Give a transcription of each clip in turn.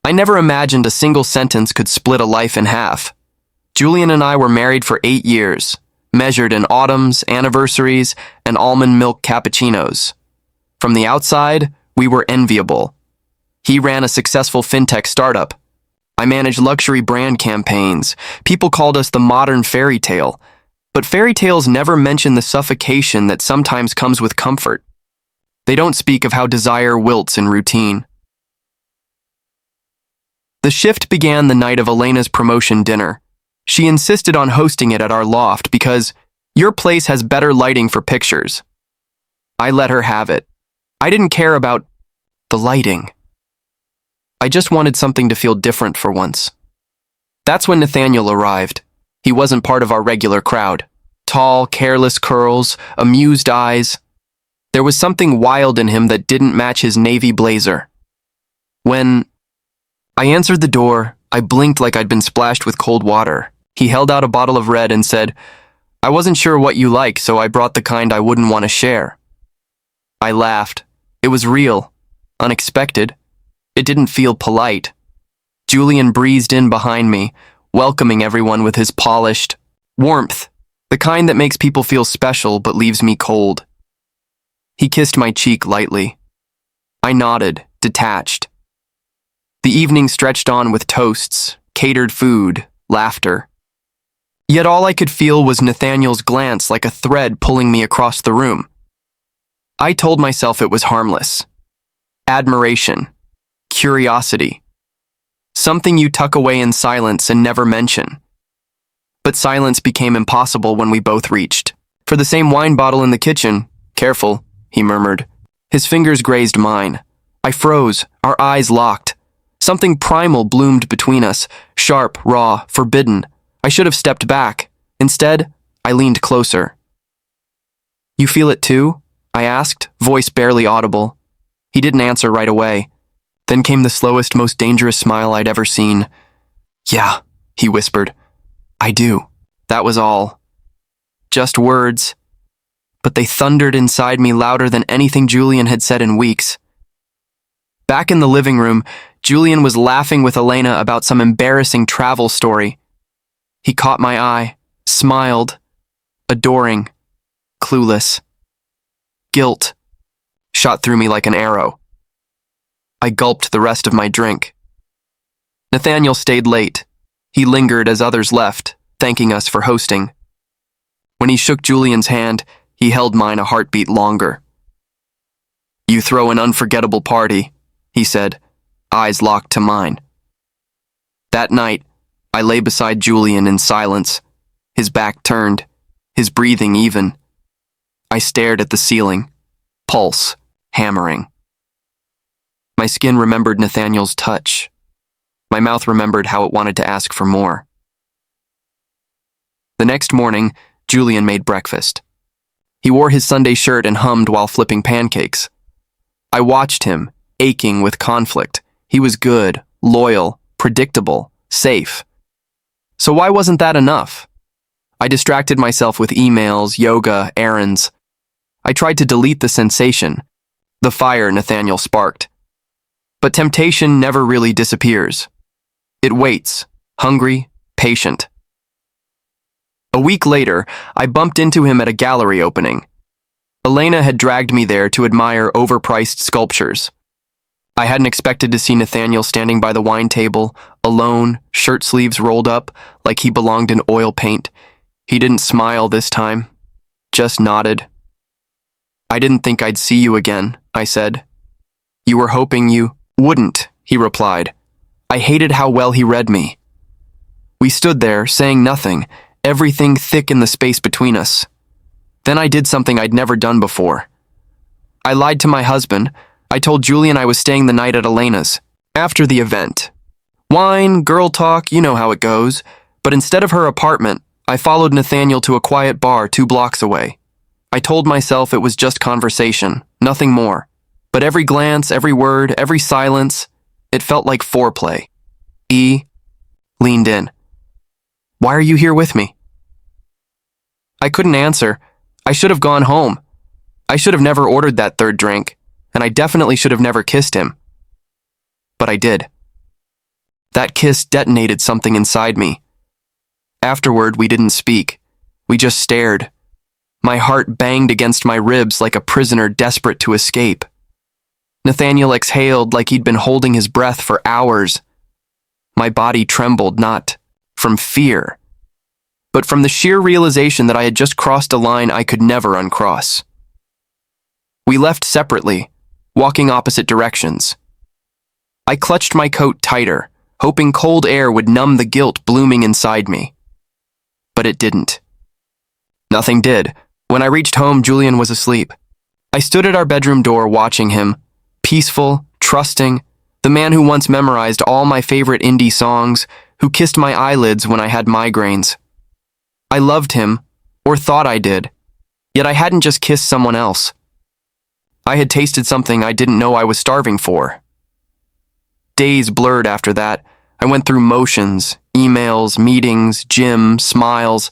I never imagined a single sentence could split a life in half. Julian and I were married for 8 years, measured in autumns, anniversaries, and almond milk cappuccinos. From the outside, we were enviable. He ran a successful fintech startup. I managed luxury brand campaigns. People called us the modern fairy tale. But fairy tales never mention the suffocation that sometimes comes with comfort. They don't speak of how desire wilts in routine. The shift began the night of Elena's promotion dinner. She insisted on hosting it at our loft because your place has better lighting for pictures. I let her have it. I didn't care about the lighting. I just wanted something to feel different for once. That's when Nathaniel arrived. He wasn't part of our regular crowd. Tall, careless curls, amused eyes. There was something wild in him that didn't match his navy blazer. When I answered the door, I blinked like I'd been splashed with cold water. He held out a bottle of red and said, "I wasn't sure what you like, so I brought the kind I wouldn't want to share." I laughed. It was real, unexpected. It didn't feel polite. Julian breezed in behind me, welcoming everyone with his polished warmth, the kind that makes people feel special but leaves me cold. He kissed my cheek lightly. I nodded, detached. The evening stretched on with toasts, catered food, laughter. Yet all I could feel was Nathaniel's glance like a thread pulling me across the room. I told myself it was harmless. Admiration. Curiosity. Something you tuck away in silence and never mention. But silence became impossible when we both reached for the same wine bottle in the kitchen. "Careful," he murmured. His fingers grazed mine. I froze, our eyes locked. Something primal bloomed between us, sharp, raw, forbidden. I should have stepped back. Instead, I leaned closer. "You feel it too?" I asked, voice barely audible. He didn't answer right away. Then came the slowest, most dangerous smile I'd ever seen. "Yeah," he whispered. "I do." That was all. Just words. But they thundered inside me louder than anything Julian had said in weeks. Back in the living room, Julian was laughing with Elena about some embarrassing travel story. He caught my eye, smiled, adoring, clueless. Guilt shot through me like an arrow. I gulped the rest of my drink. Nathaniel stayed late. He lingered as others left, thanking us for hosting. When he shook Julian's hand, he held mine a heartbeat longer. "You throw an unforgettable party," he said, eyes locked to mine. That night, I lay beside Julian in silence, his back turned, his breathing even. I stared at the ceiling, pulse hammering. My skin remembered Nathaniel's touch. My mouth remembered how it wanted to ask for more. The next morning, Julian made breakfast. He wore his Sunday shirt and hummed while flipping pancakes. I watched him, aching with conflict. He was good, loyal, predictable, safe. So why wasn't that enough? I distracted myself with emails, yoga, errands. I tried to delete the sensation, the fire Nathaniel sparked. But temptation never really disappears. It waits, hungry, patient. A week later, I bumped into him at a gallery opening. Elena had dragged me there to admire overpriced sculptures. I hadn't expected to see Nathaniel standing by the wine table, alone, shirt sleeves rolled up, like he belonged in oil paint. He didn't smile this time, just nodded. "I didn't think I'd see you again," I said. "You were hoping you wouldn't," he replied. I hated how well he read me. We stood there, saying nothing, everything thick in the space between us. Then I did something I'd never done before. I lied to my husband. I told Julian I was staying the night at Elena's, after the event. Wine, girl talk, you know how it goes. But instead of her apartment, I followed Nathaniel to a quiet bar 2 blocks away. I told myself it was just conversation, nothing more. But every glance, every word, every silence, it felt like foreplay. E leaned in. "Why are you here with me?" I couldn't answer. I should have gone home. I should have never ordered that 3rd drink, and I definitely should have never kissed him. But I did. That kiss detonated something inside me. Afterward, we didn't speak. We just stared. My heart banged against my ribs like a prisoner desperate to escape. Nathaniel exhaled like he'd been holding his breath for hours. My body trembled, not from fear, but from the sheer realization that I had just crossed a line I could never uncross. We left separately, walking opposite directions. I clutched my coat tighter, hoping cold air would numb the guilt blooming inside me. But it didn't. Nothing did. When I reached home, Julian was asleep. I stood at our bedroom door watching him, peaceful, trusting, the man who once memorized all my favorite indie songs, who kissed my eyelids when I had migraines. I loved him, or thought I did, yet I hadn't just kissed someone else. I had tasted something I didn't know I was starving for. Days blurred after that. I went through motions, emails, meetings, gym, smiles.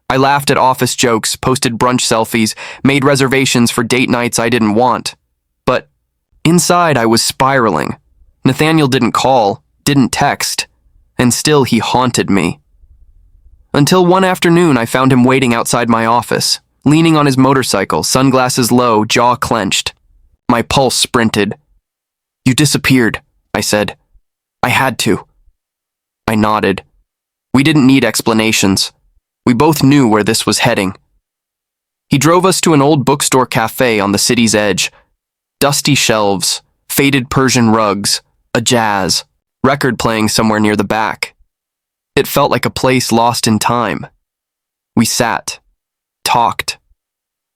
I laughed at office jokes, posted brunch selfies, made reservations for date nights I didn't want. But inside I was spiraling. Nathaniel didn't call, didn't text, and still he haunted me. Until one afternoon I found him waiting outside my office, leaning on his motorcycle, sunglasses low, jaw clenched. My pulse sprinted. "You disappeared," I said. "I had to." I nodded. We didn't need explanations. We both knew where this was heading. He drove us to an old bookstore cafe on the city's edge. Dusty shelves, faded Persian rugs, a jazz, record playing somewhere near the back. It felt like a place lost in time. We sat, talked,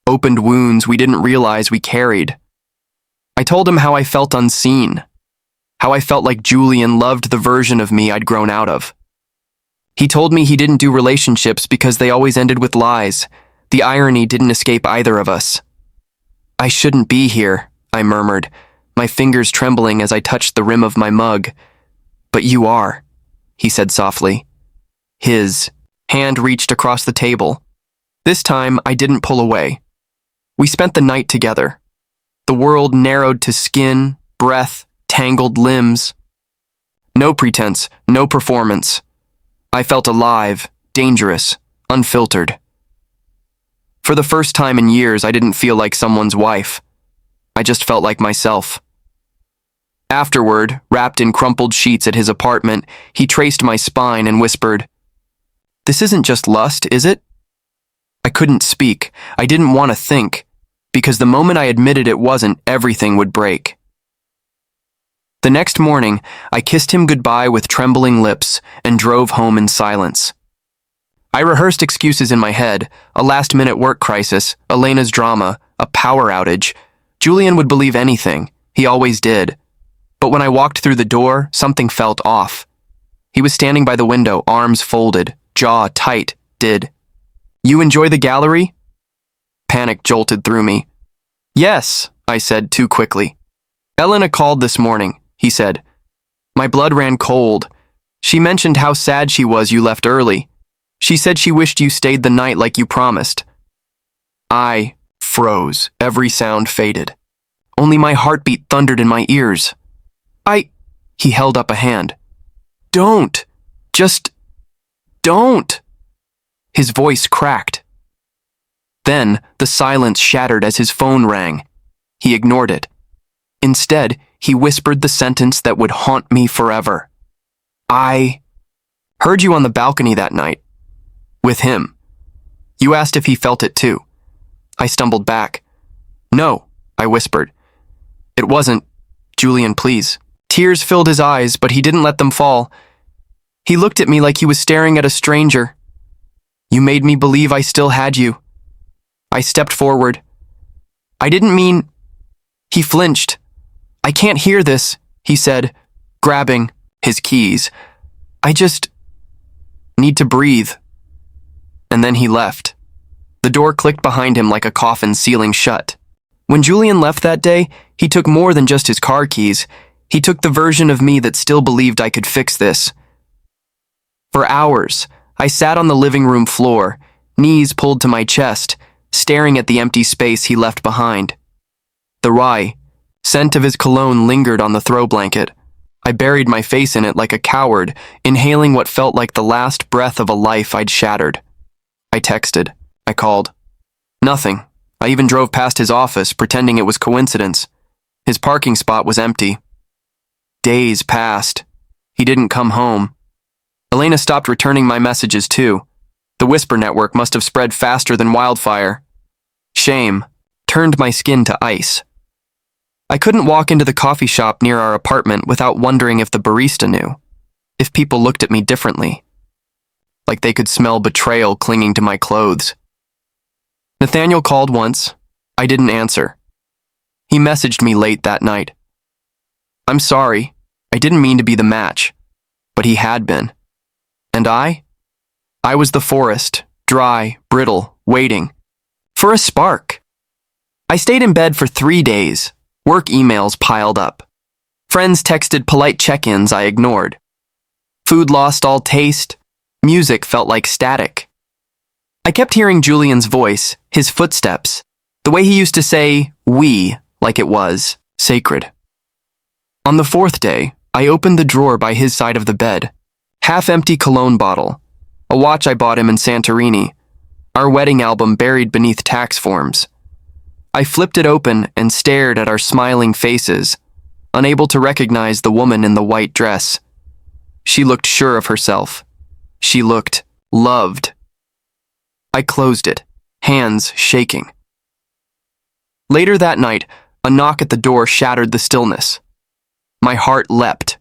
opened wounds we didn't realize we carried. I told him how I felt unseen, how I felt like Julian loved the version of me I'd grown out of. He told me he didn't do relationships because they always ended with lies. The irony didn't escape either of us. "I shouldn't be here," I murmured, my fingers trembling as I touched the rim of my mug. "But you are," he said softly. His hand reached across the table. This time, I didn't pull away. We spent the night together. The world narrowed to skin, breath, tangled limbs. No pretense, no performance. I felt alive, dangerous, unfiltered. For the first time in years, I didn't feel like someone's wife. I just felt like myself. Afterward, wrapped in crumpled sheets at his apartment, he traced my spine and whispered, "This isn't just lust, is it?" I couldn't speak. I didn't want to think, because the moment I admitted it wasn't, everything would break. The next morning, I kissed him goodbye with trembling lips and drove home in silence. I rehearsed excuses in my head, a last-minute work crisis, Elena's drama, a power outage. Julian would believe anything. He always did. But when I walked through the door, something felt off. He was standing by the window, arms folded, jaw tight. "You enjoy the gallery?" Panic jolted through me. "Yes," I said too quickly. "Elena called this morning," he said. My blood ran cold. "She mentioned how sad she was you left early. She said she wished you stayed the night like you promised." I froze. Every sound faded. Only my heartbeat thundered in my ears. He held up a hand. "Don't. Just don't." His voice cracked. Then the silence shattered as his phone rang. He ignored it. Instead, he whispered the sentence that would haunt me forever. "I heard you on the balcony that night. With him. You asked if he felt it too." I stumbled back. "No," I whispered. "It wasn't. Julian, please." Tears filled his eyes, but he didn't let them fall. He looked at me like he was staring at a stranger. "You made me believe I still had you." I stepped forward. "I didn't mean..." He flinched. "I can't hear this," he said, grabbing his keys. "I just need to breathe." And then he left. The door clicked behind him like a coffin sealing shut. When Julian left that day, he took more than just his car keys. He took the version of me that still believed I could fix this. For hours, I sat on the living room floor, knees pulled to my chest, staring at the empty space he left behind. The rye, scent of his cologne lingered on the throw blanket. I buried my face in it like a coward, inhaling what felt like the last breath of a life I'd shattered. I texted. I called. Nothing. I even drove past his office, pretending it was coincidence. His parking spot was empty. Days passed. He didn't come home. Elena stopped returning my messages too. The whisper network must have spread faster than wildfire. Shame turned my skin to ice. I couldn't walk into the coffee shop near our apartment without wondering if the barista knew, if people looked at me differently, like they could smell betrayal clinging to my clothes. Nathaniel called once. I didn't answer. He messaged me late that night. I'm sorry. I didn't mean to be the match, but he had been. And I was the forest, dry, brittle, waiting for a spark. I stayed in bed for 3 days. Work emails piled up. Friends texted polite check-ins I ignored. Food lost all taste. Music felt like static. I kept hearing Julian's voice, his footsteps, the way he used to say "we" like it was sacred. On the 4th day, I opened the drawer by his side of the bed. Half-empty cologne bottle, a watch I bought him in Santorini, our wedding album buried beneath tax forms. I flipped it open and stared at our smiling faces, unable to recognize the woman in the white dress. She looked sure of herself. She looked loved. I closed it, hands shaking. Later that night, a knock at the door shattered the stillness. My heart leapt.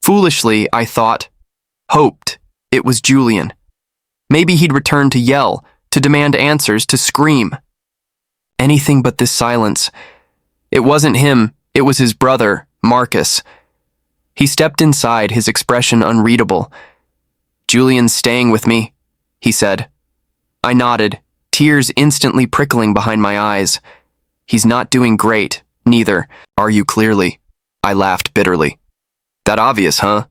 Foolishly, I thought, hoped, it was Julian. Maybe he'd return to yell, to demand answers, to scream. Anything but this silence. It wasn't him, it was his brother, Marcus. He stepped inside, his expression unreadable. Julian's staying with me, he said. I nodded, tears instantly prickling behind my eyes. He's not doing great, neither are you clearly. I laughed bitterly. That obvious, huh?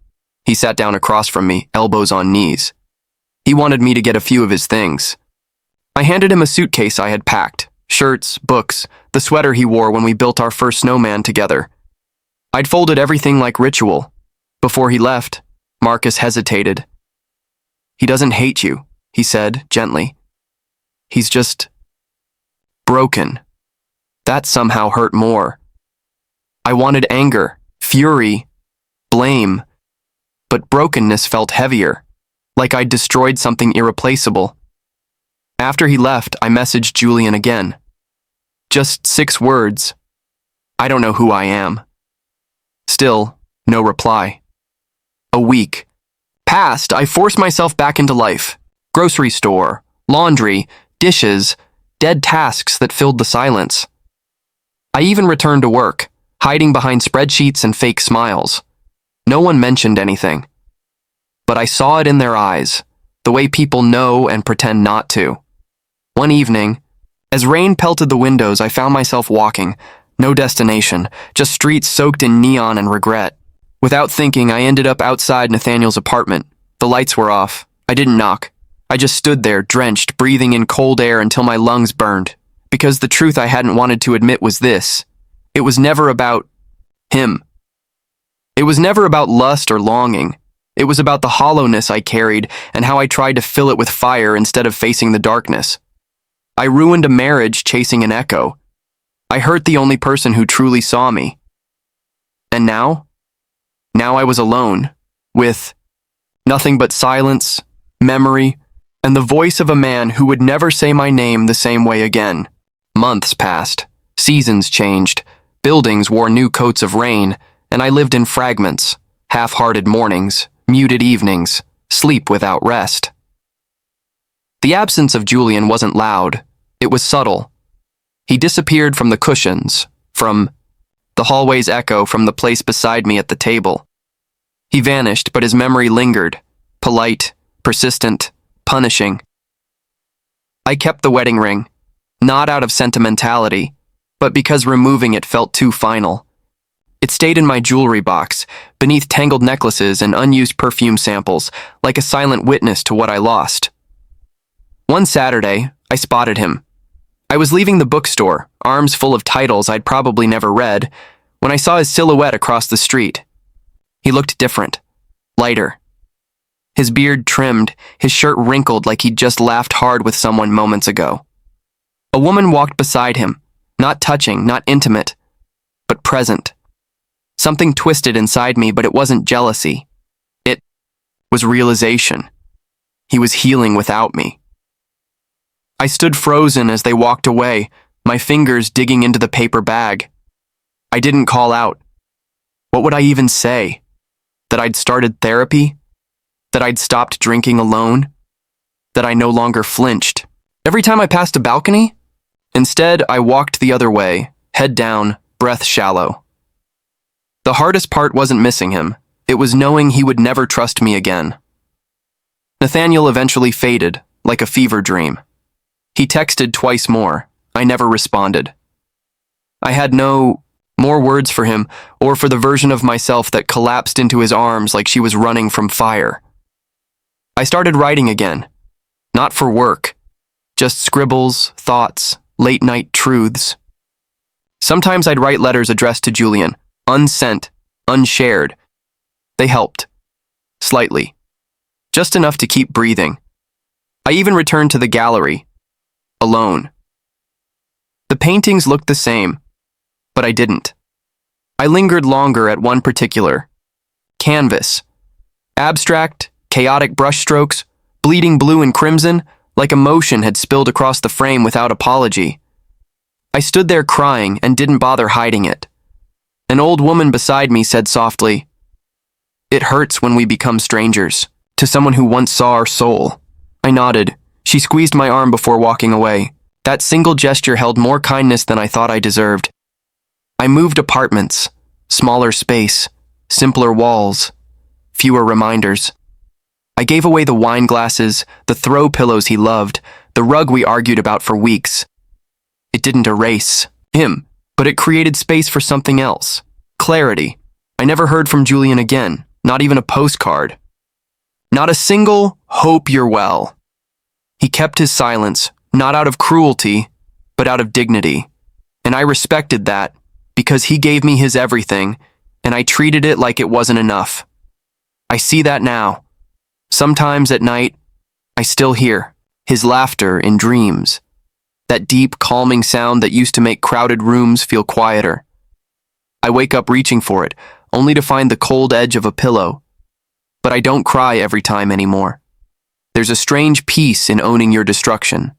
He sat down across from me, elbows on knees. He wanted me to get a few of his things. I handed him a suitcase I had packed. Shirts, books, the sweater he wore when we built our first snowman together. I'd folded everything like ritual. Before he left, Marcus hesitated. He doesn't hate you, he said gently. He's just broken. That somehow hurt more. I wanted anger, fury, blame, but brokenness felt heavier, like I'd destroyed something irreplaceable. After he left, I messaged Julian again. Just 6 words. I don't know who I am. Still, no reply. A week passed. I forced myself back into life. Grocery store, laundry, dishes, dead tasks that filled the silence. I even returned to work, hiding behind spreadsheets and fake smiles. No one mentioned anything. But I saw it in their eyes, the way people know and pretend not to. One evening, as rain pelted the windows, I found myself walking. No destination, just streets soaked in neon and regret. Without thinking, I ended up outside Nathaniel's apartment. The lights were off. I didn't knock. I just stood there, drenched, breathing in cold air until my lungs burned. Because the truth I hadn't wanted to admit was this. It was never about him. It was never about lust or longing. It was about the hollowness I carried and how I tried to fill it with fire instead of facing the darkness. I ruined a marriage chasing an echo. I hurt the only person who truly saw me. And now? Now I was alone, with nothing but silence, memory, and the voice of a man who would never say my name the same way again. Months passed, seasons changed, buildings wore new coats of rain, and I lived in fragments, half-hearted mornings, muted evenings, sleep without rest. The absence of Julian wasn't loud, it was subtle. He disappeared from the cushions, from the hallway's echo, from the place beside me at the table. He vanished, but his memory lingered, polite, persistent, punishing. I kept the wedding ring, not out of sentimentality, but because removing it felt too final. It stayed in my jewelry box, beneath tangled necklaces and unused perfume samples, like a silent witness to what I lost. One Saturday, I spotted him. I was leaving the bookstore, arms full of titles I'd probably never read, when I saw his silhouette across the street. He looked different, lighter. His beard trimmed, his shirt wrinkled like he'd just laughed hard with someone moments ago. A woman walked beside him, not touching, not intimate, but present. Something twisted inside me, but it wasn't jealousy. It was realization. He was healing without me. I stood frozen as they walked away, my fingers digging into the paper bag. I didn't call out. What would I even say? That I'd started therapy? That I'd stopped drinking alone? That I no longer flinched? Every time I passed a balcony? Instead, I walked the other way, head down, breath shallow. The hardest part wasn't missing him. It was knowing he would never trust me again. Nathaniel eventually faded, like a fever dream. He texted twice more. I never responded. I had no more words for him, or for the version of myself that collapsed into his arms like she was running from fire. I started writing again. Not for work. Just scribbles, thoughts, late-night truths. Sometimes I'd write letters addressed to Julian, unsent, unshared. They helped. Slightly. Just enough to keep breathing. I even returned to the gallery. Alone. The paintings looked the same, but I didn't. I lingered longer at one particular canvas. Abstract, chaotic brushstrokes, bleeding blue and crimson, like emotion had spilled across the frame without apology. I stood there crying and didn't bother hiding it. An old woman beside me said softly, "It hurts when we become strangers," to someone who once saw our soul. I nodded. She squeezed my arm before walking away. That single gesture held more kindness than I thought I deserved. I moved apartments, smaller space, simpler walls, fewer reminders. I gave away the wine glasses, the throw pillows he loved, the rug we argued about for weeks. It didn't erase him, but it created space for something else. Clarity. I never heard from Julian again, not even a postcard. Not a single "hope you're well." He kept his silence, not out of cruelty, but out of dignity. And I respected that, because he gave me his everything, and I treated it like it wasn't enough. I see that now. Sometimes at night, I still hear his laughter in dreams. That deep, calming sound that used to make crowded rooms feel quieter. I wake up reaching for it, only to find the cold edge of a pillow. But I don't cry every time anymore. There's a strange peace in owning your destruction.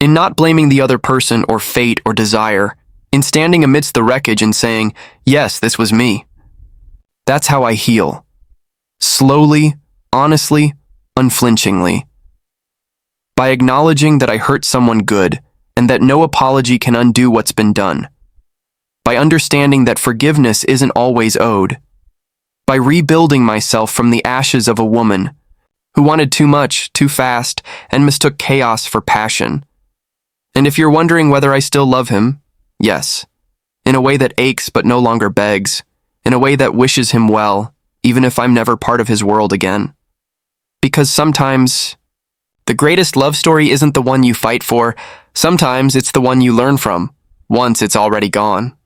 In not blaming the other person or fate or desire. In standing amidst the wreckage and saying, "Yes, this was me." That's how I heal. Slowly, honestly, unflinchingly. By acknowledging that I hurt someone good and that no apology can undo what's been done. By understanding that forgiveness isn't always owed. By rebuilding myself from the ashes of a woman who wanted too much, too fast, and mistook chaos for passion. And if you're wondering whether I still love him, yes. In a way that aches but no longer begs. In a way that wishes him well, even if I'm never part of his world again. Because sometimes, the greatest love story isn't the one you fight for. Sometimes it's the one you learn from, once it's already gone.